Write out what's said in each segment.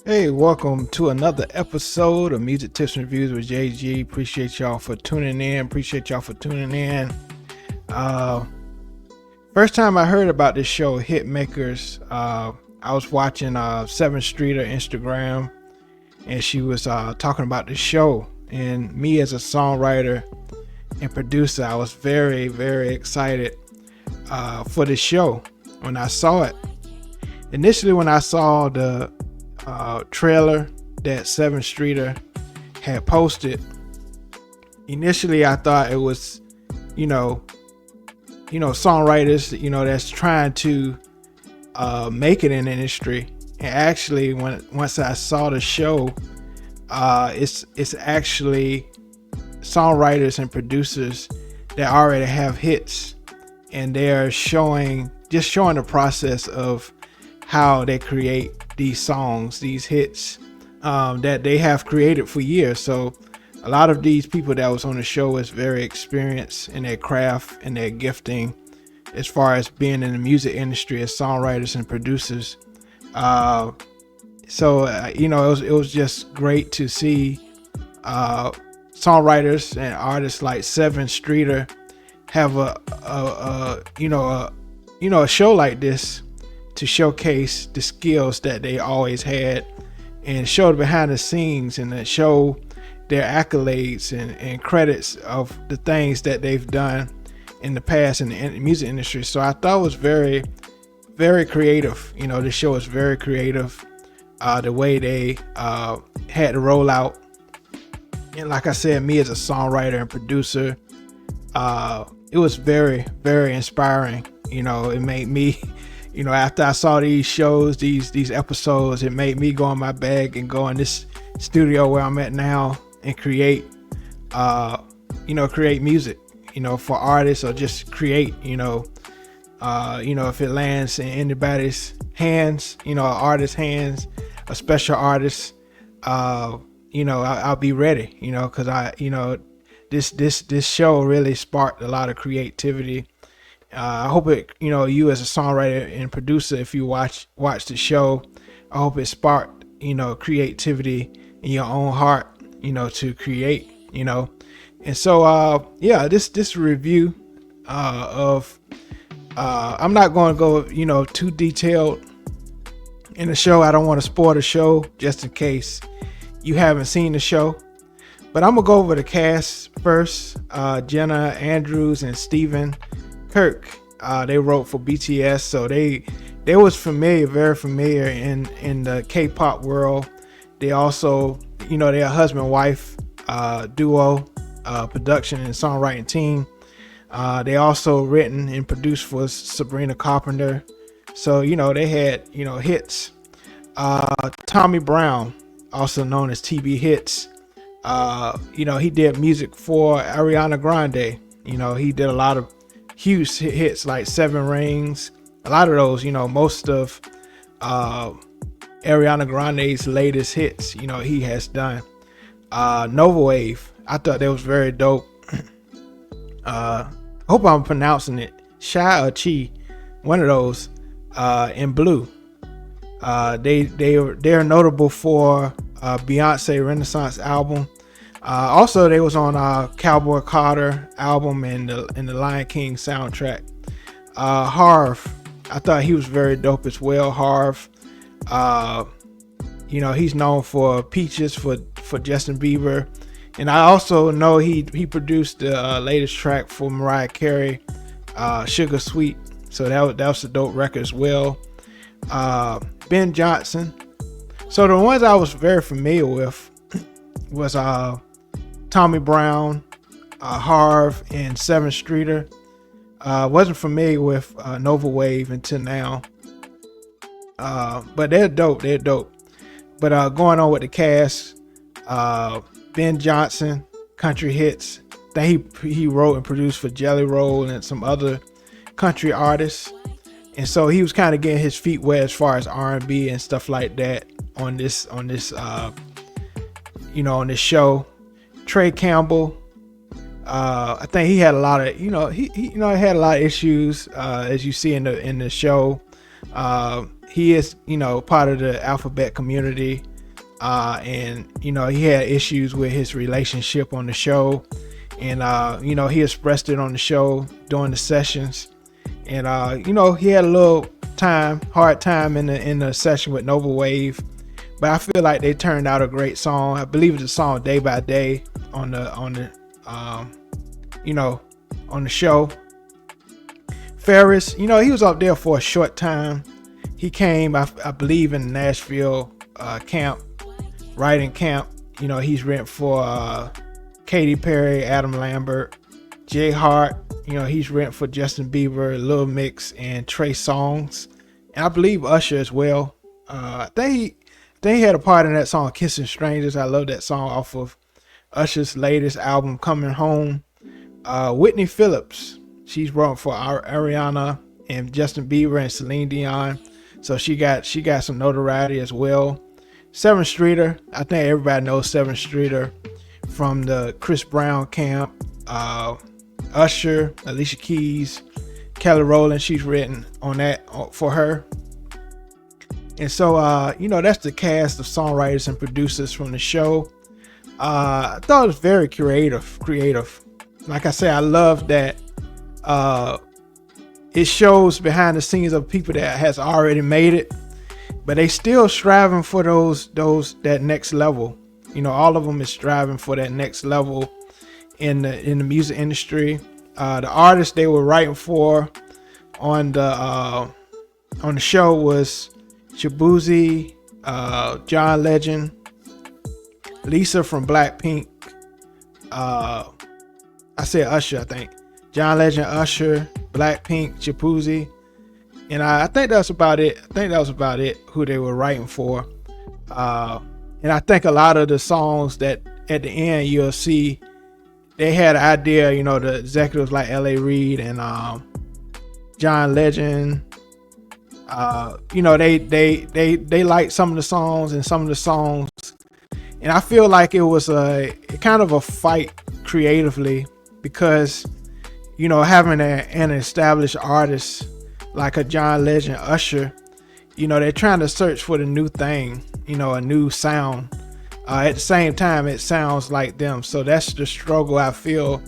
Hey, welcome to another episode of Music Tips and Reviews with JG. Appreciate y'all for tuning in. Uh, First time I heard about this show, Hitmakers, I was watching 7th Streeter Instagram, and she was talking about the show. And me as a songwriter and producer, I was very, very excited for the show when I saw it. Initially, when I saw the trailer that 7th Streeter had posted, initially I thought it was, songwriters, that's trying to make it in the industry. And actually, once I saw the show, it's actually songwriters and producers that already have hits, and they're showing the process of how they create these songs, these hits that they have created for years. So a lot of these people that was on the show is very experienced in their craft and their gifting as far as being in the music industry as songwriters and producers. It was just great to see songwriters and artists like 7th Streeter have a show like this to showcase the skills that they always had and show the behind the scenes and to show their accolades and credits of the things that they've done in the past in the music industry. So I thought it was very, very creative. The show is very creative. The way they had to roll out. And like I said, me as a songwriter and producer, it was very, very inspiring. It made me, after I saw these shows, these episodes, it made me go in my bag and go in this studio where I'm at now and create music, for artists, or just create, if it lands in anybody's hands, artist's hands, a special artist, I'll be ready, because this show really sparked a lot of creativity. I hope it, you as a songwriter and producer, if you watch the show, I hope it sparked, creativity in your own heart, to create, And so, this review of, I'm not going to go, too detailed in the show. I don't want to spoil the show just in case you haven't seen the show. But I'm going to go over the cast first. Jenna Andrews and Stephen Kirk, they wrote for BTS, so they was very familiar in the K-pop world. They also, they're a husband-wife duo, production and songwriting team. They also written and produced for Sabrina Carpenter, so they had hits. Tommy Brown, also known as TB Hits, he did music for Ariana Grande. He did a lot of huge hits like Seven Rings. A lot of those, most of Ariana Grande's latest hits, he has done. Nova Wave, I thought that was very dope. I hope I'm pronouncing it. Shy or Chi, one of those. In Blue. They're notable for Beyonce Renaissance album. Also, they was on Cowboy Carter album and the Lion King soundtrack. Harv, I thought he was very dope as well. Harv, he's known for Peaches for Justin Bieber, and I also know he produced the latest track for Mariah Carey, Sugar Sweet. So that was a dope record as well. Ben Johnson. So the ones I was very familiar with was Tommy Brown, Harv, and 7th Streeter. Wasn't familiar with Nova Wave until now. But they're dope. But going on with the cast, Ben Johnson, country hits. That he wrote and produced for Jelly Roll and some other country artists. And so he was kind of getting his feet wet as far as R&B and stuff like that on this show. Trey Campbell, I think he had a lot of, he had a lot of issues, as you see in the show. He is, part of the alphabet community. And he had issues with his relationship on the show, and he expressed it on the show during the sessions. And he had a little hard time in the session with Nova Wave, but I feel like they turned out a great song. I believe it's a song Day by Day on the show. Ferris, he was up there for a short time. He came, I believe, in Nashville writing camp. He's written for Katy Perry, Adam Lambert, Jay Hart. He's written for Justin Bieber, Lil Mix, and Trey Songz, and I believe Usher as well. I think he had a part in that song Kissing Strangers. I love that song off of Usher's latest album, Coming Home. Whitney Phillips, she's written for Ariana and Justin Bieber and Celine Dion, so she got some notoriety as well. Seven Streeter, I think everybody knows Seven Streeter from the Chris Brown camp. Usher, Alicia Keys, Kelly Rowland, she's written on that for her. And so that's the cast of songwriters and producers from the show. I thought it was very creative. Like I say, I love that it shows behind the scenes of people that has already made it, but they still striving for that next level. All of them is striving for that next level in the music industry. The artists they were writing for on the show was Shabuzi, John Legend, Lisa from Blackpink. I said Usher, I think. John Legend, Usher, Blackpink, Shabuzi, and I think that's about it. Who they were writing for. And I think a lot of the songs that at the end you'll see, they had an idea, the executives like L.A. Reid and John Legend, they liked some of the songs, and I feel like it was a kind of a fight creatively, because having an established artist like a John Legend, Usher, they're trying to search for the new thing, a new sound. At the same time, it sounds like them. So that's the struggle I feel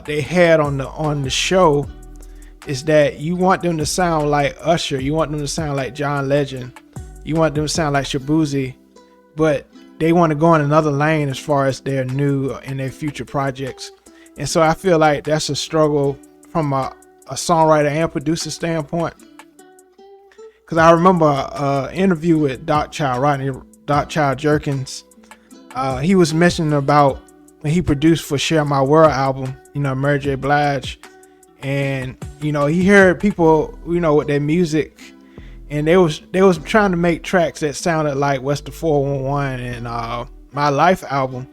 they had on the show, is that you want them to sound like Usher, you want them to sound like John Legend, you want them to sound like Shabuzi, but they want to go in another lane as far as their new and their future projects. And so I feel like that's a struggle from a songwriter and producer standpoint. Because I remember an interview with Rodney Jerkins. He was mentioning about when he produced for Share My World album, Mary J. Blige. And, he heard people, with their music, and they was trying to make tracks that sounded like West of 411 and My Life album.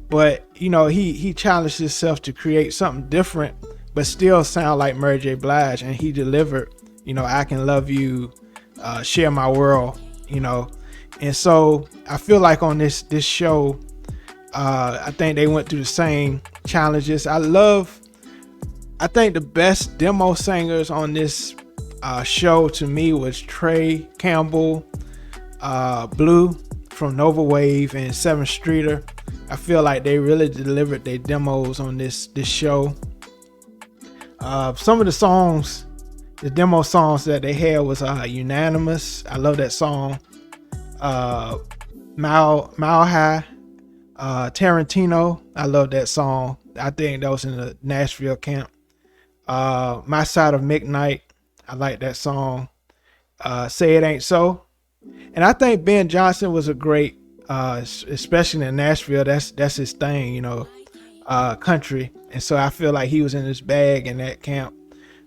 But, he challenged himself to create something different, but still sound like Mary J. Blige. And he delivered, I Can Love You, Share My World, And so I feel like on this show, I think they went through the same challenges. I think the best demo singers on this show to me was Trey Campbell, Blue from Nova Wave, and Seven Streeter. I feel like they really delivered their demos on this show. Some of the songs, the demo songs that they had was Unanimous. I love that song. Mile High, Tarantino. I love that song. I think that was in the Nashville camp. My Side of Midnight. I like that song. Say It Ain't So. And I think Ben Johnson was a great, especially in Nashville. That's his thing, country. And so I feel like he was in his bag in that camp.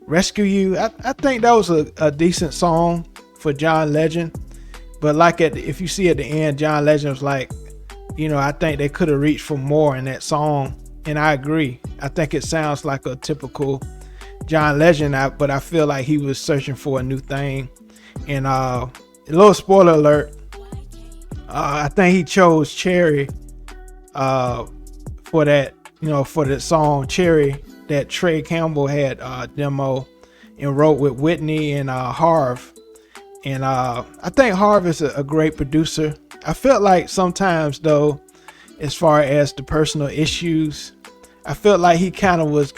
Rescue You. I think that was a decent song for John Legend. But if you see at the end, John Legend was like, I think they could have reached for more in that song. And I agree. I think it sounds like a typical John Legend, but I feel like he was searching for a new thing. And a little spoiler alert, I think he chose Cherry for that, for the song Cherry that Trey Campbell had demo and wrote with Whitney and Harv. And I think Harv is a great producer. I felt like sometimes though, as far as the personal issues, I felt like he was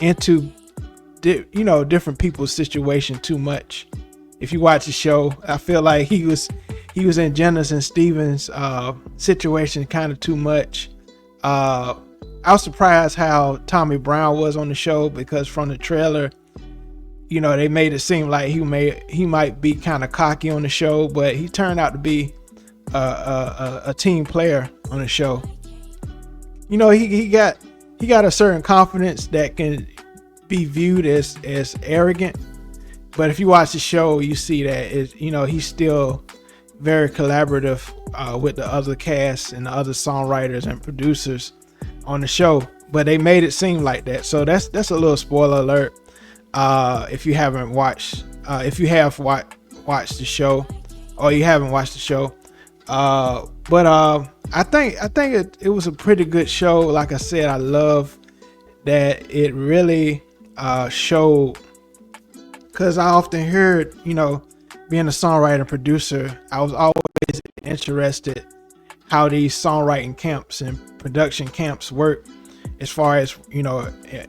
into different people's situation too much. If you watch the show, I feel like he was in Janice and Steven's situation kind of too much. I was surprised how Tommy Brown was on the show, because from the trailer, they made it seem like he might be kind of cocky on the show, but he turned out to be a team player on the show. He got a certain confidence that can be viewed as arrogant, but if you watch the show, you see that he's still very collaborative with the other cast and the other songwriters and producers on the show. But they made it seem like that, so that's a little spoiler alert. If you haven't watched, if you have watched the show, or you haven't watched the show, but I think it was a pretty good show. Like I said, I love that it really showed, because I often heard, being a songwriter and producer, I was always interested how these songwriting camps and production camps work, as far as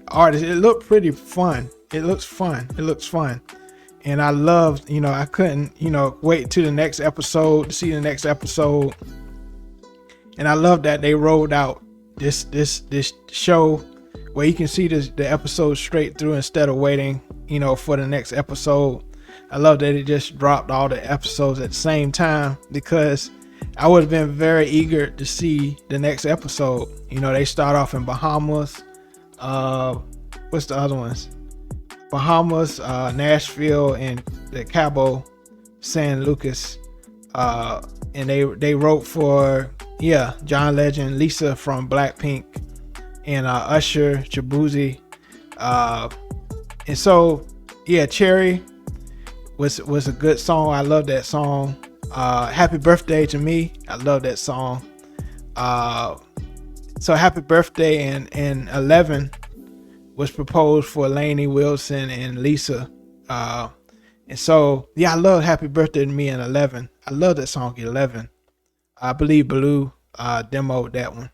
artists. It looked pretty fun. It looks fun. And I loved, I couldn't, wait to the next episode to see the next episode. And I love that they rolled out this show where you can see the episode straight through instead of waiting, for the next episode. I love that it just dropped all the episodes at the same time, because I would have been very eager to see the next episode. They start off in Bahamas. What's the other ones? Bahamas, Nashville, and the Cabo San Lucas. And they wrote for John Legend, Lisa from Blackpink, and Usher, Jabuzi. And so Cherry was a good song. I love that song. Happy Birthday to Me, I love that song. So Happy Birthday and 11 was proposed for Lainey Wilson and Lisa. And so I love Happy Birthday to Me and 11. I love that song 11. I believe Blue demoed that one.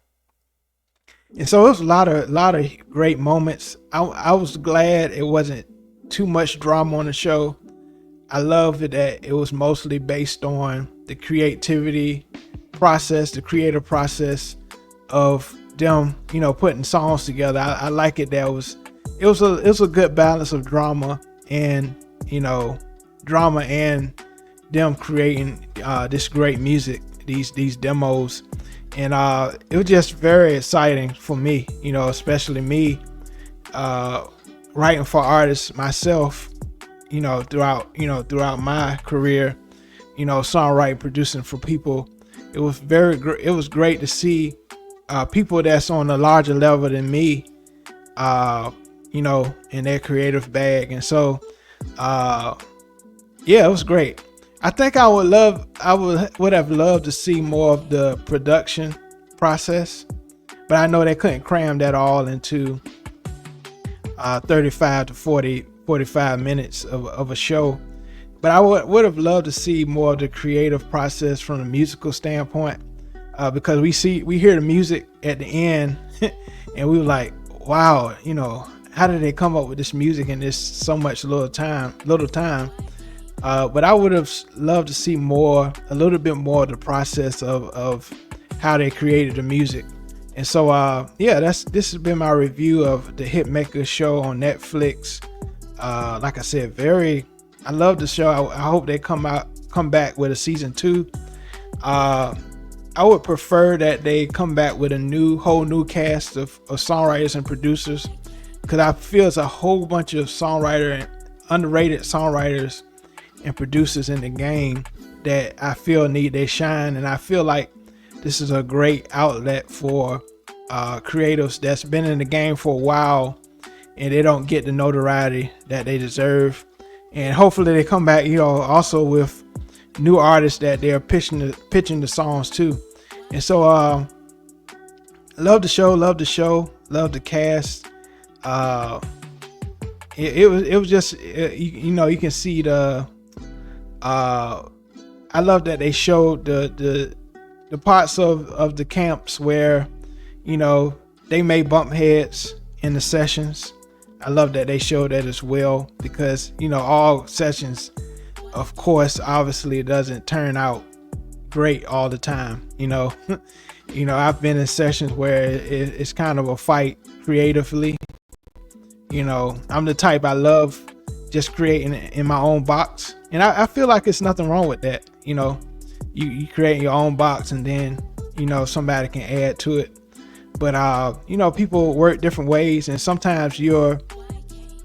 And so it was a lot of great moments. I was glad it wasn't too much drama on the show. I love that it was mostly based on the creative process of them, putting songs together. I like it. It was a good balance of drama and them creating this great music, these demos. And it was just very exciting for me, especially me writing for artists myself, throughout my career, songwriting, producing for people. It was great to see people that's on a larger level than me, in their creative bag. And so it was great. I think I would have loved to see more of the production process, but I know they couldn't cram that all into 35 to 45 minutes of a show. But I would have loved to see more of the creative process from a musical standpoint, because we hear the music at the end and we were like, wow, how did they come up with this music in this so much little time? But I would have loved to see a little bit more of the process of how they created the music. And so, this has been my review of the Hitmakers show on Netflix. Like I said, I love the show. I hope they come back with a season 2. I would prefer that they come back with a whole new cast of songwriters and producers, because I feel it's a whole bunch of underrated songwriters and producers in the game that I feel need their shine. And I feel like this is a great outlet for creatives that's been in the game for a while and they don't get the notoriety that they deserve. And hopefully they come back, also with new artists that they're pitching the songs to. And so love the show, love the cast. It was just you can see I love that they showed the parts of the camps where, you know, they may bump heads in the sessions. I love that they showed that as well, because, you know, all sessions, of course, obviously it doesn't turn out great all the time, you know. You know, I've been in sessions where it's kind of a fight creatively. You know, I'm the type, I love just creating in my own box, and I feel like it's nothing wrong with that. You know, you create your own box, and then, you know, somebody can add to it. But you know, people work different ways, and sometimes you're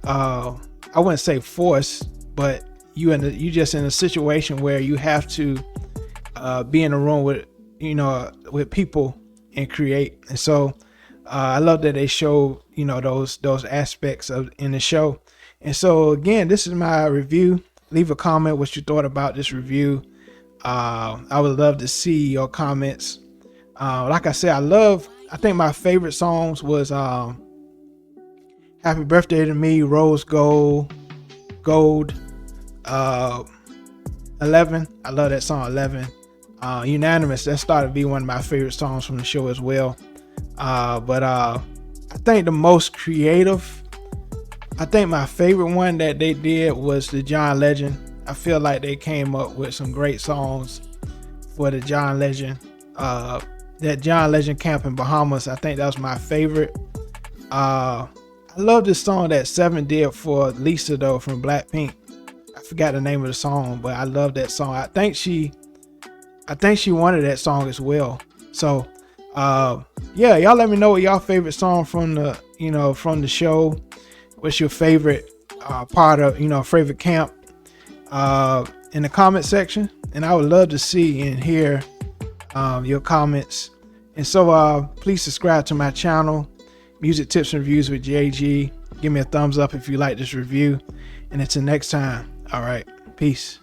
I wouldn't say forced, but you just in a situation where you have to be in a room with, you know, with people and create. And so I love that they show, you know, those aspects of in the show. And so again, this is my review. Leave a comment what you thought about this review. I would love to see your comments. Like I said, I think my favorite songs was Happy Birthday to Me, Rose Gold, 11. I love that song, 11. Unanimous, that started to be one of my favorite songs from the show as well. But I think the most creative, I think my favorite one that they did was the John Legend. I feel like they came up with some great songs for the John Legend. That John Legend camp in Bahamas, I think that was my favorite. I love this song that Seven did for Lisa though, from Blackpink. I forgot the name of the song, but I love that song. I think she wanted that song as well. So yeah, y'all let me know what y'all favorite song from the, you know, from the show. What's your favorite part of, you know, favorite camp in the comment section, and I would love to see and hear your comments. And so please subscribe to my channel, Music Tips and Reviews with JG. Give me a thumbs up if you like this review, and until next time, all right, peace.